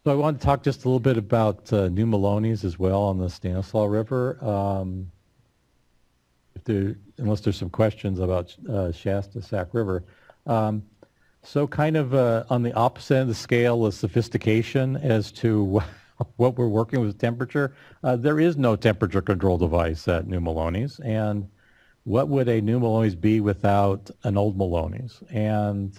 So I want to talk just a little bit about New Maloney's as well on the Stanislaus River. Unless there's some questions about Shasta Sac River. So kind of on the opposite end of the scale of sophistication as to what we're working with temperature, there is no temperature control device at New Maloney's. And what would a New Maloney's be without an old Maloney's? And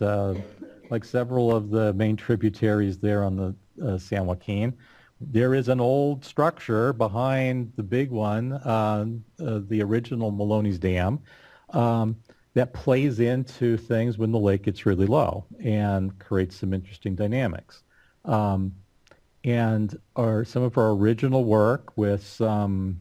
like several of the main tributaries there on the San Joaquin, there is an old structure behind the big one, the original Maloney's Dam, that plays into things when the lake gets really low and creates some interesting dynamics. And some of our original work with some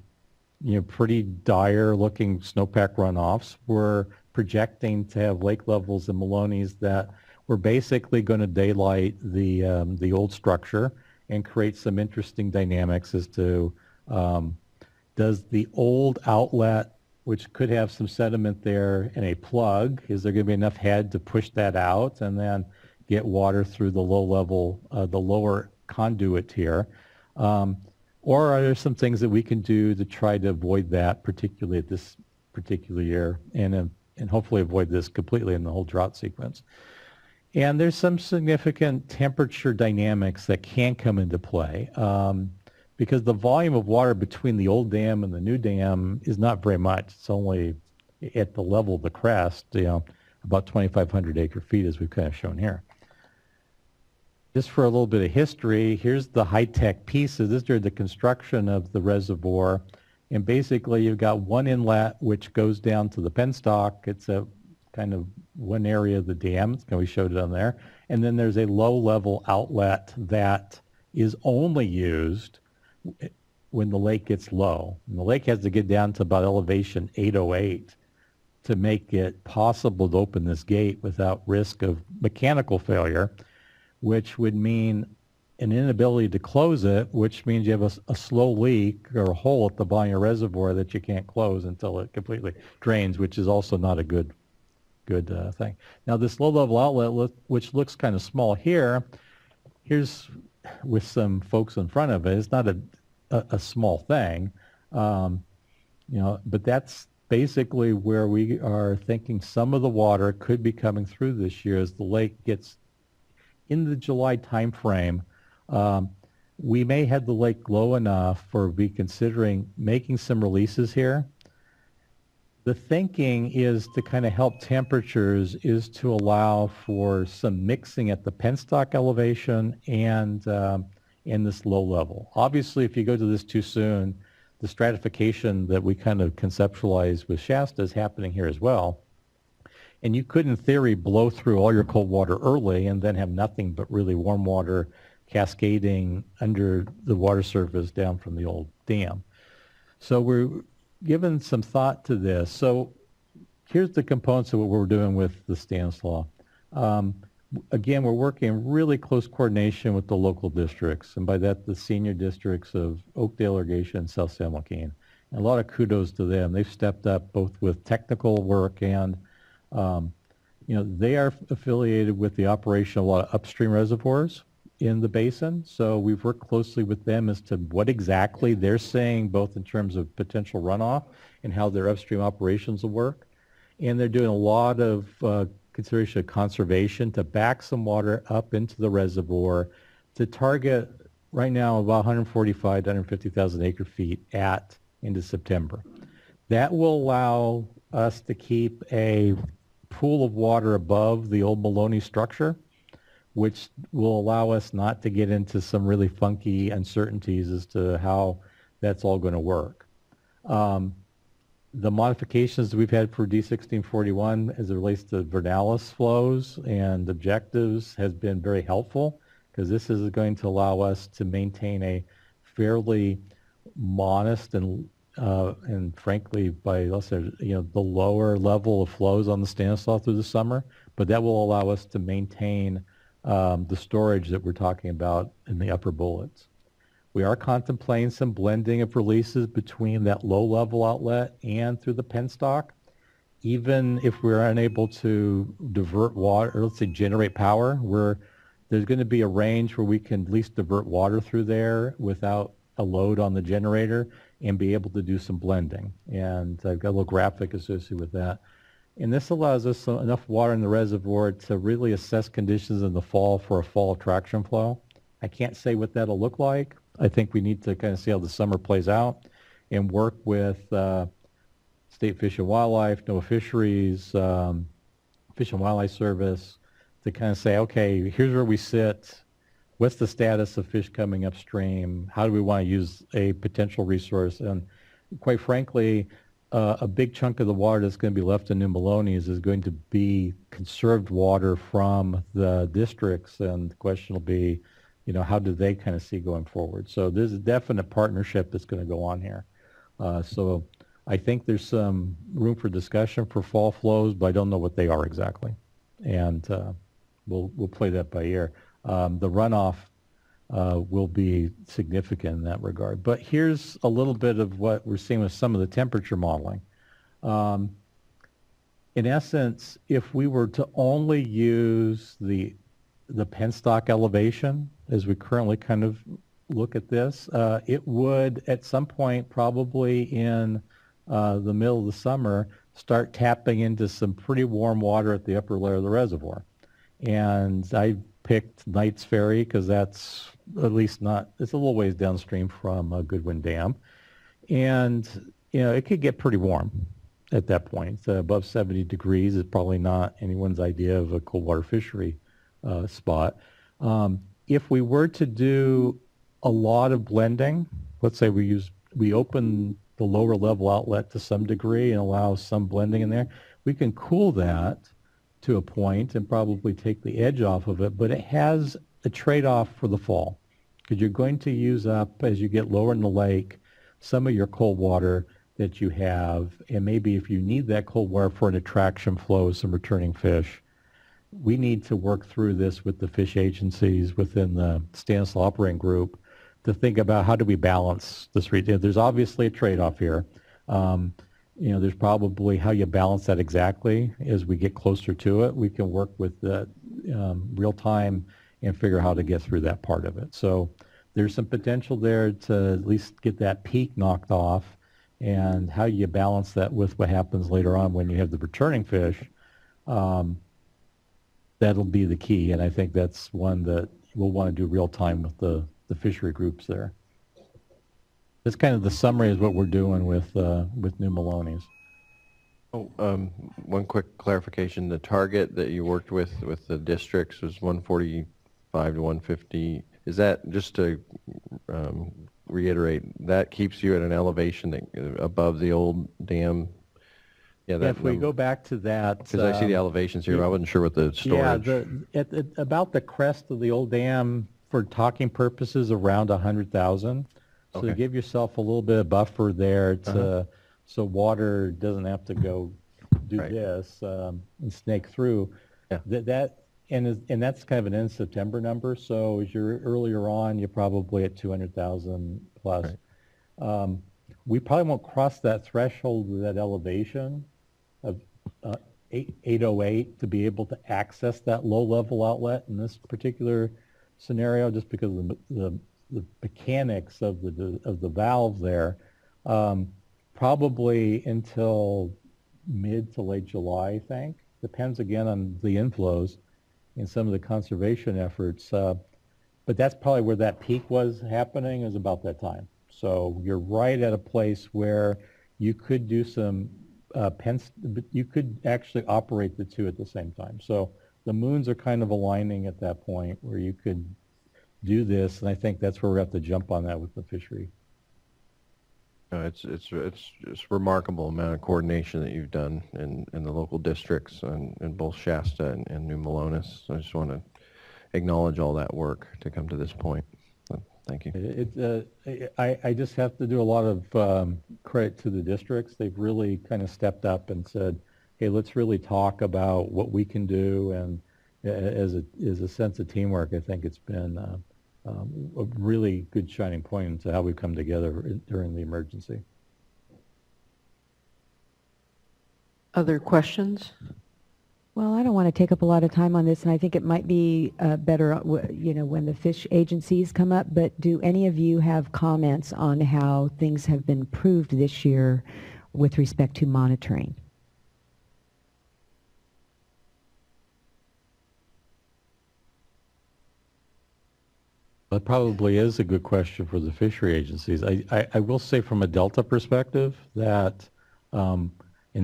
pretty dire looking snowpack runoffs were projecting to have lake levels in Maloney's that were basically going to daylight the old structure and create some interesting dynamics as to does the old outlet, which could have some sediment there in a plug, is there going to be enough head to push that out and then get water through the low level, the lower conduit here? Or are there some things that we can do to try to avoid that, particularly at this particular year, and hopefully avoid this completely in the whole drought sequence? And there's some significant temperature dynamics that can come into play because the volume of water between the old dam and the new dam is not very much. It's only at the level of the crest, about 2,500 acre feet, as we've kind of shown here. Just for a little bit of history, here's the high-tech pieces. This is during the construction of the reservoir. And basically, you've got one inlet which goes down to the penstock. It's a kind of one area of the dam. We showed it on there. And then there's a low-level outlet that is only used when the lake gets low. And the lake has to get down to about elevation 808 to make it possible to open this gate without risk of mechanical failure, which would mean an inability to close it, which means you have a slow leak or a hole at the bottom of your reservoir that you can't close until it completely drains, which is also not a good thing. Now this low-level outlet, which looks kind of small here's with some folks in front of it. It's not a small thing, but that's basically where we are thinking some of the water could be coming through this year as the lake gets in the July timeframe. We may have the lake low enough for be considering making some releases here. The thinking is to kind of help temperatures is to allow for some mixing at the penstock elevation and in this low level. Obviously, if you go to this too soon, the stratification that we kind of conceptualize with Shasta is happening here as well. And you could, in theory, blow through all your cold water early and then have nothing but really warm water cascading under the water surface down from the old dam. So we're given some thought to this. So here's the components of what we're doing with the Stanislaus. Again, we're working in really close coordination with the local districts, and by that the senior districts of Oakdale Irrigation and South San Joaquin. And a lot of kudos to them. They've stepped up both with technical work and they are affiliated with the operation of a lot of upstream reservoirs in the basin. So we've worked closely with them as to what exactly they're saying, both in terms of potential runoff and how their upstream operations will work. And they're doing a lot of consideration of conservation to back some water up into the reservoir to target right now about 145 to 150,000 acre feet into September. That will allow us to keep a pool of water above the old Maloney structure, which will allow us not to get into some really funky uncertainties as to how that's all going to work. The modifications we've had for D1641 as it relates to Vernalis flows and objectives has been very helpful because this is going to allow us to maintain a fairly modest and frankly, by let's say, the lower level of flows on the Stanislaus through the summer, but that will allow us to maintain the storage that we're talking about in the upper bullets. We are contemplating some blending of releases between that low-level outlet and through the penstock. Even if we're unable to divert water, or let's say generate power, there's going to be a range where we can at least divert water through there without a load on the generator and be able to do some blending. And I've got a little graphic associated with that. And this allows us enough water in the reservoir to really assess conditions in the fall for a fall attraction flow. I can't say what that'll look like. I think we need to kind of see how the summer plays out and work with State Fish and Wildlife, NOAA Fisheries, Fish and Wildlife Service to kind of say, okay, here's where we sit. What's the status of fish coming upstream? How do we want to use a potential resource? And quite frankly, a big chunk of the water that's going to be left in New Melones is going to be conserved water from the districts, and the question will be, how do they kind of see going forward? So there's a definite partnership that's going to go on here. So I think there's some room for discussion for fall flows, but I don't know what they are exactly, and we'll play that by ear. The runoff will be significant in that regard. But here's a little bit of what we're seeing with some of the temperature modeling. In essence, if we were to only use the penstock elevation as we currently kind of look at this, it would at some point probably in the middle of the summer start tapping into some pretty warm water at the upper layer of the reservoir. And I picked Knight's Ferry because that's at least it's a little ways downstream from Goodwin Dam. And, it could get pretty warm at that point. Above 70 degrees is probably not anyone's idea of a cold water fishery spot. If we were to do a lot of blending, let's say we open the lower level outlet to some degree and allow some blending in there, we can cool that to a point and probably take the edge off of it, but it has a trade-off for the fall because you're going to use up, as you get lower in the lake, some of your cold water that you have, and maybe if you need that cold water for an attraction flow, some returning fish, we need to work through this with the fish agencies within the Stanislaw Operating Group to think about how do we balance this. There's obviously a trade-off here. There's probably how you balance that exactly as we get closer to it. We can work with the real time and figure out how to get through that part of it. So there's some potential there to at least get that peak knocked off, and how you balance that with what happens later on when you have the returning fish. That'll be the key, and I think that's one that we'll want to do real time with the fishery groups there. That's kind of the summary is what we're doing with New Melones. One quick clarification. The target that you worked with the districts was 145 to 150. Is that, just to reiterate, that keeps you at an elevation that, above the old dam? Yeah, if we go back to that, because I see the elevations here, I wasn't sure what the storage. Yeah, about the crest of the old dam, for talking purposes, around 100,000. So to give yourself a little bit of buffer there so water doesn't have to go do this and snake through. Yeah. And that's kind of an end September number. So as you're earlier on, you're probably at 200,000 plus. Right. We probably won't cross that threshold with that elevation of 808 to be able to access that low-level outlet in this particular scenario, just because of the mechanics of the valve there. Probably until mid to late July, I think. Depends again on the inflows and some of the conservation efforts. But that's probably where that peak was happening, is about that time. So you're right at a place where you could do some you could actually operate the two at the same time. So the moons are kind of aligning at that point where you could do this, and I think that's where we have to jump on that with the fishery. It's remarkable amount of coordination that you've done in the local districts in both Shasta and New Melones. So I just want to acknowledge all that work to come to this point. So, thank you. I just have to do a lot of credit to the districts. They've really kind of stepped up and said, hey, let's really talk about what we can do, and as a sense of teamwork, I think it's been a really good shining point into how we've come together during the emergency. Other questions? Well, I don't want to take up a lot of time on this, and I think it might be better, when the fish agencies come up, but do any of you have comments on how things have been improved this year with respect to monitoring? That probably is a good question for the fishery agencies. I will say from a Delta perspective that, and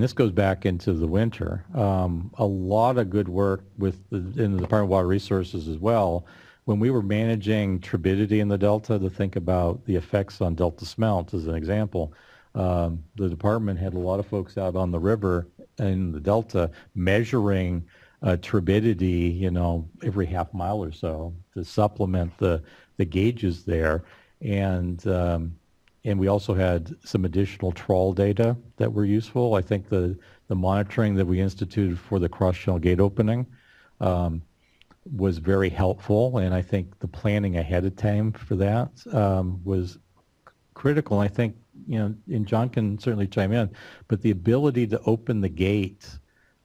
this goes back into the winter, a lot of good work in the Department of Water Resources as well. When we were managing turbidity in the Delta, to think about the effects on Delta smelt as an example, the department had a lot of folks out on the river in the Delta measuring turbidity, every half mile or so to supplement the gauges there. And we also had some additional trawl data that were useful. I think the monitoring that we instituted for the cross-channel gate opening was very helpful, and I think the planning ahead of time for that was critical. And I think, and John can certainly chime in, but the ability to open the gate,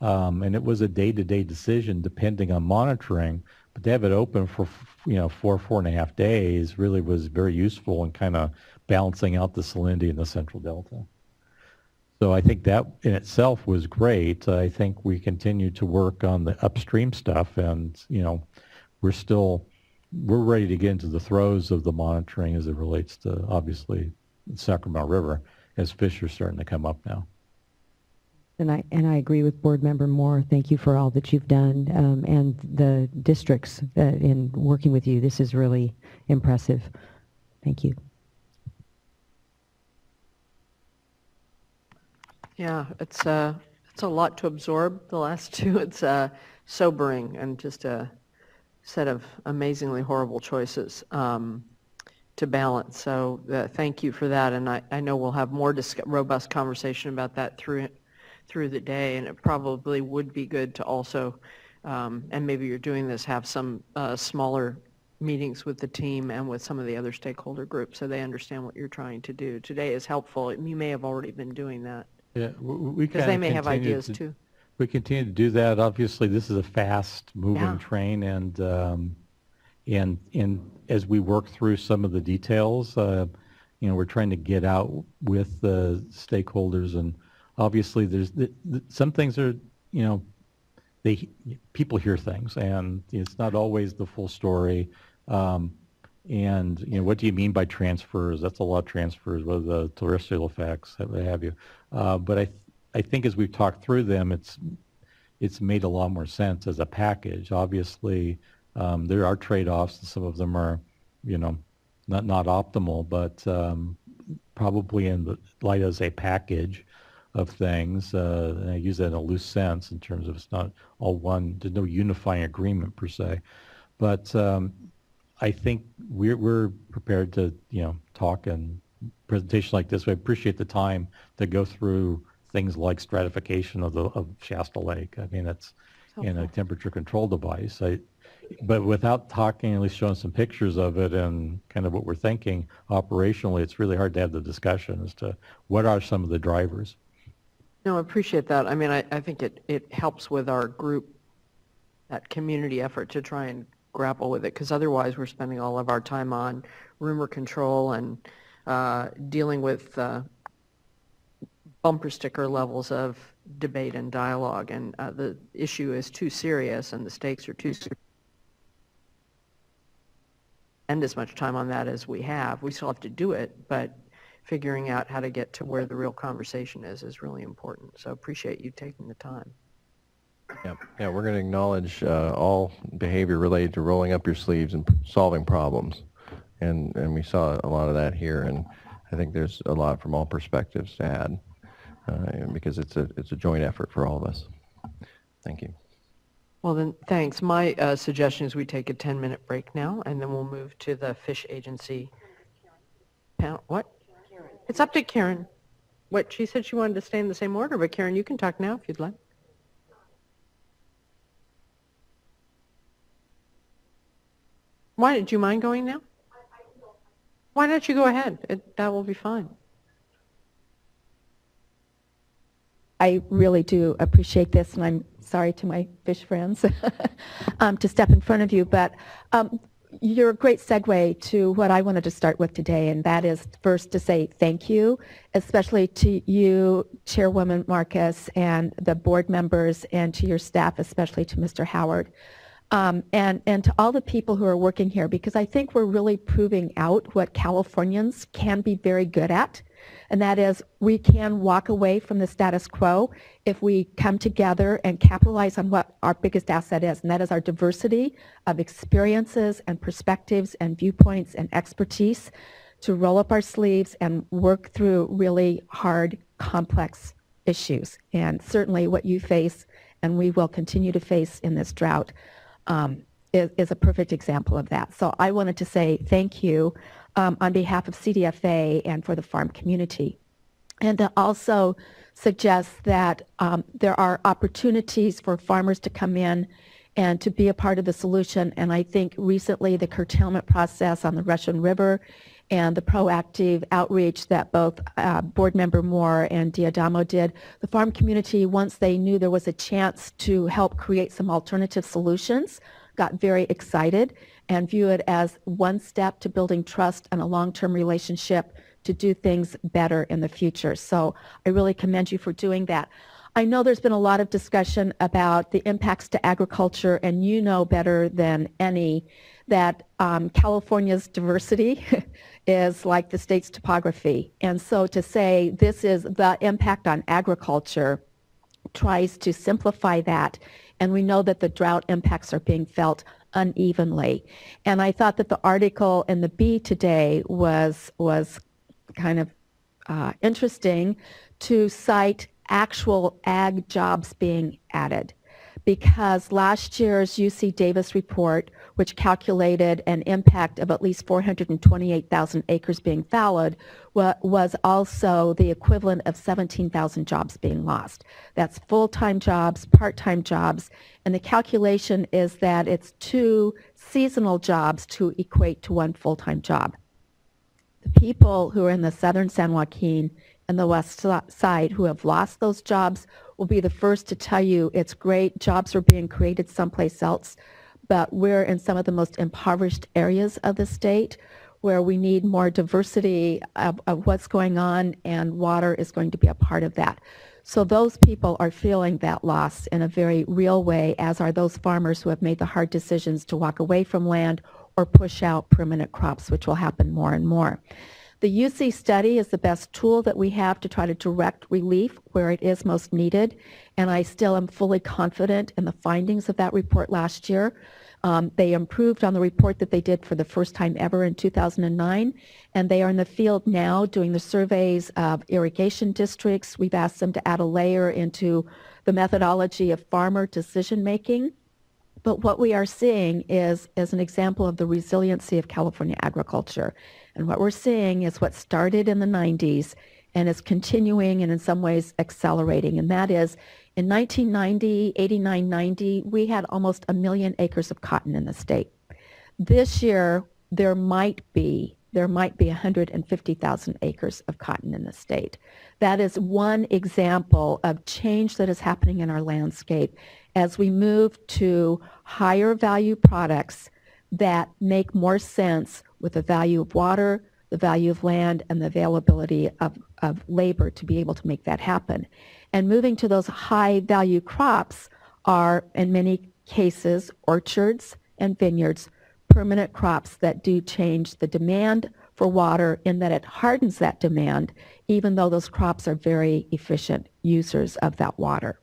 and it was a day-to-day decision depending on monitoring, but to have it open for 4.5 days really was very useful in kind of balancing out the salinity in the central delta. So I think that in itself was great. I think we continue to work on the upstream stuff, and we're ready to get into the throes of the monitoring as it relates to obviously the Sacramento River as fish are starting to come up now. And I agree with Board Member Moore. Thank you for all that you've done, and the districts in working with you. This is really impressive. Thank you. Yeah, it's a lot to absorb. The last two, it's sobering and just a set of amazingly horrible choices to balance. So thank you for that, and I know we'll have more robust conversation about that through the day, and it probably would be good to also, and maybe you're doing this, have some smaller meetings with the team and with some of the other stakeholder groups so they understand what you're trying to do. Today is helpful. You may have already been doing that. Yeah, we because they may have ideas too. We continue to do that. Obviously, this is a fast-moving train, and as we work through some of the details, we're trying to get out with the stakeholders, and obviously, there's some things are, people hear things, and it's not always the full story. And what do you mean by transfers? That's a lot of transfers, whether the terrestrial effects, what have you. But I think as we've talked through them, it's made a lot more sense as a package. Obviously, there are trade-offs, and some of them are, not optimal, but probably in the light as a package of things, and I use that in a loose sense in terms of it's not all one. There's no unifying agreement per se, but I think we're prepared to talk and presentation like this. I appreciate the time to go through things like stratification of Shasta Lake. I mean, it's in a temperature control device. But without talking, at least showing some pictures of it and kind of what we're thinking operationally, it's really hard to have the discussion as to what are some of the drivers. No, I appreciate that. I mean, I think it helps with our group, that community effort to try and grapple with it, because otherwise we're spending all of our time on rumor control and dealing with bumper sticker levels of debate and dialogue, and the issue is too serious and the stakes are too serious. And as much time on that as we have. We still have to do it, but figuring out how to get to where the real conversation is really important. So appreciate you taking the time. Yeah, we're going to acknowledge all behavior related to rolling up your sleeves and solving problems, and we saw a lot of that here, and I think there's a lot from all perspectives to add because it's a joint effort for all of us. Thank you. Well then, thanks. My suggestion is we take a 10-minute break now, and then we'll move to the fish agency panel. What? Karen. It's up to Karen. What? She said she wanted to stay in the same order, but Karen, you can talk now if you'd like. Why, did you mind going now? Why don't you go ahead? That will be fine. I really do appreciate this, and I'm sorry to my fish friends to step in front of you, but you're a great segue to what I wanted to start with today, and that is first to say thank you, especially to you, Chairwoman Marcus, and the board members, and to your staff, especially to Mr. Howard, and to all the people who are working here, because I think we're really proving out what Californians can be very good at, and that is we can walk away from the status quo if we come together and capitalize on what our biggest asset is, and that is our diversity of experiences and perspectives and viewpoints and expertise to roll up our sleeves and work through really hard, complex issues. And certainly what you face and we will continue to face in this drought is a perfect example of that. So I wanted to say thank you on behalf of CDFA and for the farm community. And to also suggest that there are opportunities for farmers to come in and to be a part of the solution. And I think recently the curtailment process on the Russian River and the proactive outreach that both Board Member Moore and Diadamo did, the farm community, once they knew there was a chance to help create some alternative solutions, got very excited and view it as one step to building trust and a long-term relationship to do things better in the future. So I really commend you for doing that. I know there's been a lot of discussion about the impacts to agriculture, and you know better than any that California's diversity is like the state's topography. And so to say this is the impact on agriculture tries to simplify that, and we know that the drought impacts are being felt unevenly. And I thought that the article in the Bee today was kind of interesting to cite actual ag jobs being added, because last year's UC Davis report, which calculated an impact of at least 428,000 acres being fallowed, was also the equivalent of 17,000 jobs being lost. That's full-time jobs, part-time jobs, and the calculation is that it's 2 seasonal jobs to equate to 1 full-time job. The people who are in the southern San Joaquin and the west side who have lost those jobs will be the first to tell you it's great, jobs are being created someplace else, but we're in some of the most impoverished areas of the state where we need more diversity of what's going on, and water is going to be a part of that. So those people are feeling that loss in a very real way, as are those farmers who have made the hard decisions to walk away from land or push out permanent crops, which will happen more and more. The UC study is the best tool that we have to try to direct relief where it is most needed, and I still am fully confident in the findings of that report last year. They improved on the report that they did for the first time ever in 2009, and they are in the field now doing the surveys of irrigation districts. We've asked them to add a layer into the methodology of farmer decision making. But what we are seeing is an example of the resiliency of California agriculture. And what we're seeing is what started in the 90s and is continuing and in some ways accelerating. And that is in 1990, 89, 90, we had almost 1 million acres of cotton in the state. This year, there might be 150,000 acres of cotton in the state. That is one example of change that is happening in our landscape as we move to higher value products that make more sense with the value of water, the value of land, and the availability of labor to be able to make that happen. And moving to those high value crops are, in many cases, orchards and vineyards, permanent crops that do change the demand for water in that it hardens that demand, even though those crops are very efficient users of that water.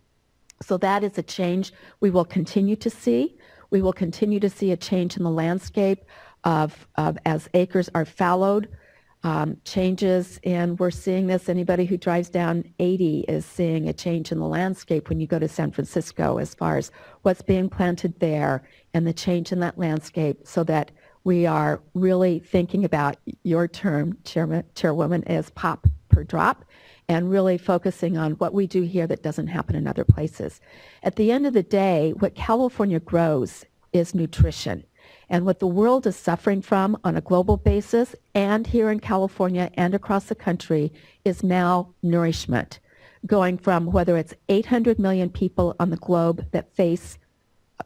So that is a change we will continue to see. We will continue to see a change in the landscape of as acres are fallowed, changes, and we're seeing this. Anybody who drives down 80 is seeing a change in the landscape when you go to San Francisco as far as what's being planted there and the change in that landscape, so that we are really thinking about your term, Chairwoman, as pop per drop, and really focusing on what we do here that doesn't happen in other places. At the end of the day, what California grows is nutrition. And what the world is suffering from on a global basis and here in California and across the country is malnourishment. going from whether it's 800 million people on the globe that face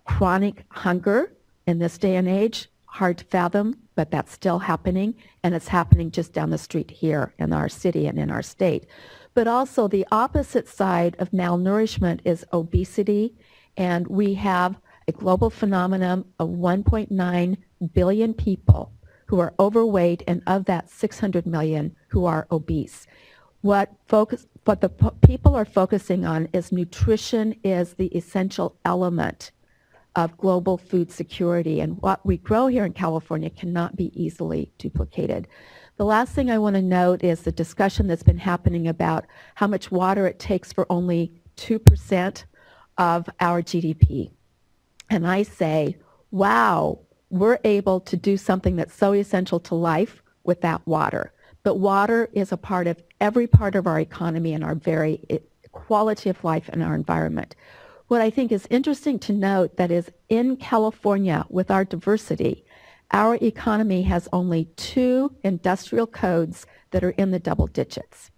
chronic hunger in this day and age, hard to fathom, but that's still happening, and it's happening just down the street here in our city and in our state. But also the opposite side of malnourishment is obesity, and we have a global phenomenon of 1.9 billion people who are overweight, and of that 600 million who are obese. What the people are focusing on is nutrition is the essential element of global food security, and what we grow here in California cannot be easily duplicated. The last thing I want to note is the discussion that's been happening about how much water it takes for only 2% of our GDP. And I say, wow, we're able to do something that's so essential to life without water. But water is a part of every part of our economy and our very quality of life and our environment. What I think is interesting to note that is in California, with our diversity, our economy has only 2 industrial codes that are in the double digits.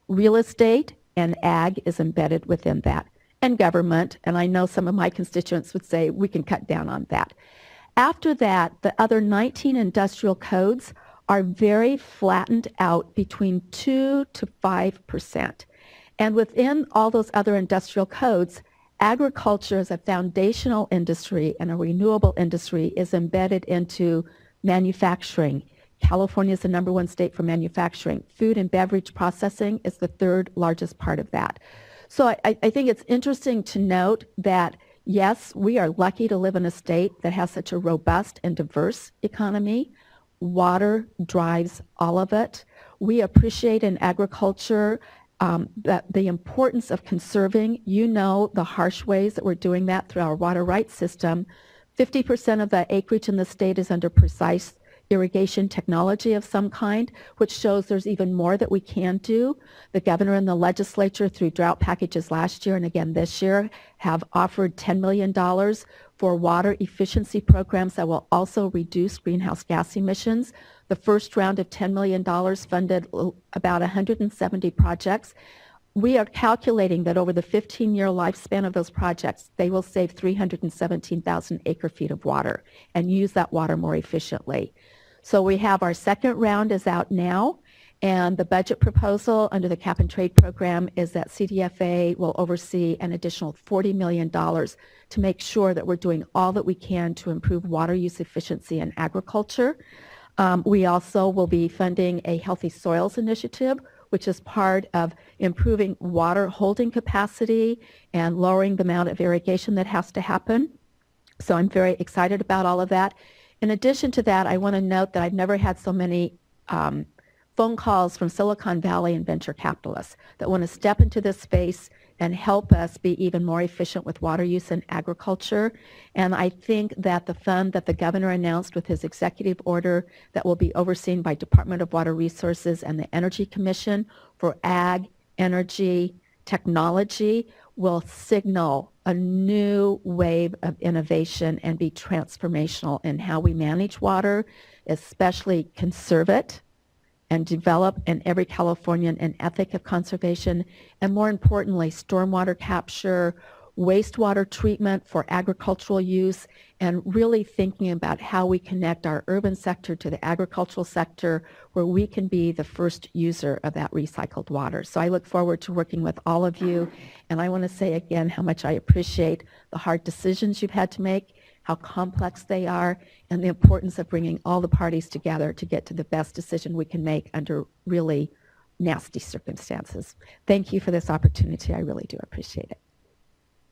Real estate and ag is embedded within that, and government, and I know some of my constituents would say we can cut down on that. After that, the other 19 industrial codes are very flattened out between 2 to 5%. And within all those other industrial codes, agriculture as a foundational industry and a renewable industry is embedded into manufacturing. California is the #1 state for manufacturing. Food and beverage processing is the 3rd largest part of that. So I think it's interesting to note that, yes, we are lucky to live in a state that has such a robust and diverse economy. Water drives all of it. We appreciate in agriculture the importance of conserving. You know the harsh ways that we're doing that through our water rights system. 50% of the acreage in the state is under precise irrigation technology of some kind, which shows there's even more that we can do. The governor and the legislature, through drought packages last year and again this year, have offered $10 million for water efficiency programs that will also reduce greenhouse gas emissions. The first round of $10 million funded about 170 projects. We are calculating that over the 15-year lifespan of those projects, they will save 317,000 acre-feet of water and use that water more efficiently. So we have our second round is out now, and the budget proposal under the Cap and Trade program is that CDFA will oversee an additional $40 million to make sure that we're doing all that we can to improve water use efficiency in agriculture. We also will be funding a Healthy Soils initiative, which is part of improving water holding capacity and lowering the amount of irrigation that has to happen. So I'm very excited about all of that. In addition to that, I want to note that I've never had so many phone calls from Silicon Valley and venture capitalists that want to step into this space and help us be even more efficient with water use in agriculture. And I think that the fund that the governor announced with his executive order that will be overseen by Department of Water Resources and the Energy Commission for ag, energy, technology will signal a new wave of innovation and be transformational in how we manage water, especially conserve it, and develop in every Californian an ethic of conservation, and more importantly, stormwater capture, wastewater treatment for agricultural use, and really thinking about how we connect our urban sector to the agricultural sector where we can be the first user of that recycled water. So I look forward to working with all of you, and I want to say again how much I appreciate the hard decisions you've had to make, how complex they are, and the importance of bringing all the parties together to get to the best decision we can make under really nasty circumstances. Thank you for this opportunity. I really do appreciate it.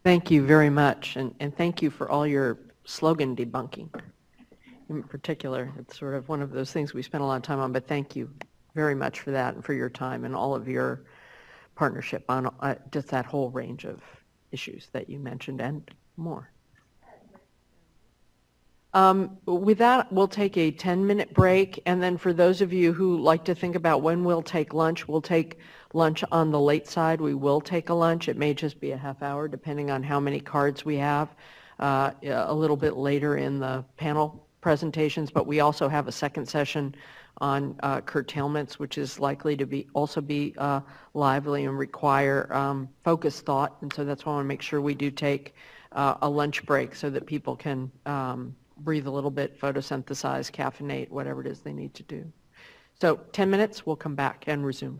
Thank you very much, and thank you for all your slogan debunking. In particular, it's sort of one of those things we spend a lot of time on, but thank you very much for that and for your time and all of your partnership on just that whole range of issues that you mentioned and more. With that, we'll take a 10-minute break, and then for those of you who like to think about when we'll take lunch on the late side. We will take a lunch. It may just be a half hour, depending on how many cards we have, a little bit later in the panel presentations, but we also have a second session on curtailments, which is likely to be also be lively and require focused thought. And so that's why I want to make sure we do take a lunch break so that people can breathe a little bit, photosynthesize, caffeinate, whatever it is they need to do. So 10 minutes, we'll come back and resume.